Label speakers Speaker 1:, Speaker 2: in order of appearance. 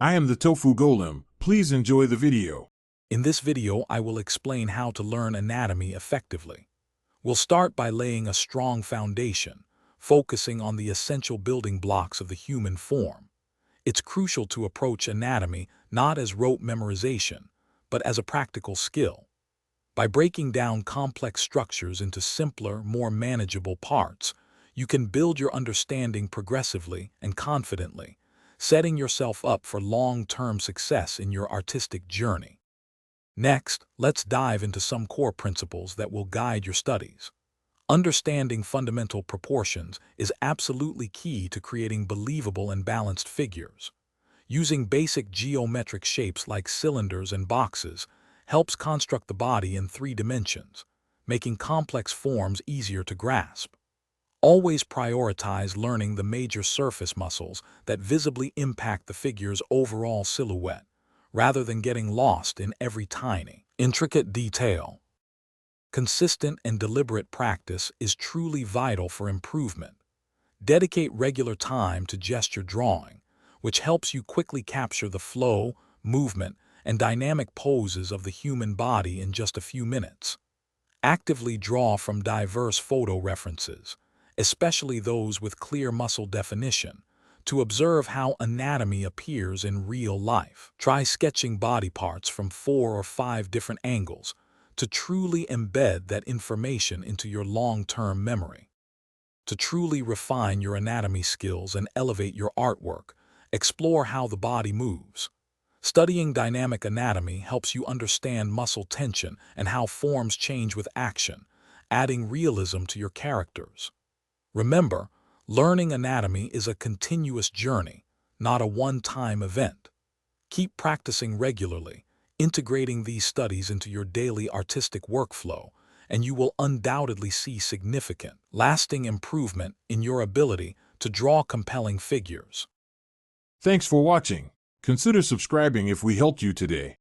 Speaker 1: I am the Tofu Golem. Please enjoy the video.
Speaker 2: In this video, I will explain how to learn anatomy effectively. We'll start by laying a strong foundation, focusing on the essential building blocks of the human form. It's crucial to approach anatomy not as rote memorization, but as a practical skill. By breaking down complex structures into simpler, more manageable parts, you can build your understanding progressively and confidently, setting yourself up for long-term success in your artistic journey. Next, let's dive into some core principles that will guide your studies. Understanding fundamental proportions is absolutely key to creating believable and balanced figures. Using basic geometric shapes like cylinders and boxes helps construct the body in 3 dimensions, making complex forms easier to grasp. Always prioritize learning the major surface muscles that visibly impact the figure's overall silhouette, rather than getting lost in every tiny, intricate detail. Consistent and deliberate practice is truly vital for improvement. Dedicate regular time to gesture drawing, which helps you quickly capture the flow, movement, and dynamic poses of the human body in just a few minutes. Actively draw from diverse photo references, especially those with clear muscle definition, to observe how anatomy appears in real life. Try sketching body parts from 4 or 5 different angles to truly embed that information into your long-term memory. To truly refine your anatomy skills and elevate your artwork, explore how the body moves. Studying dynamic anatomy helps you understand muscle tension and how forms change with action, adding realism to your characters. Remember, learning anatomy is a continuous journey, not a one-time event. Keep practicing regularly, integrating these studies into your daily artistic workflow, and you will undoubtedly see significant, lasting improvement in your ability to draw compelling figures.
Speaker 1: Thanks for watching. Consider subscribing if we helped you today.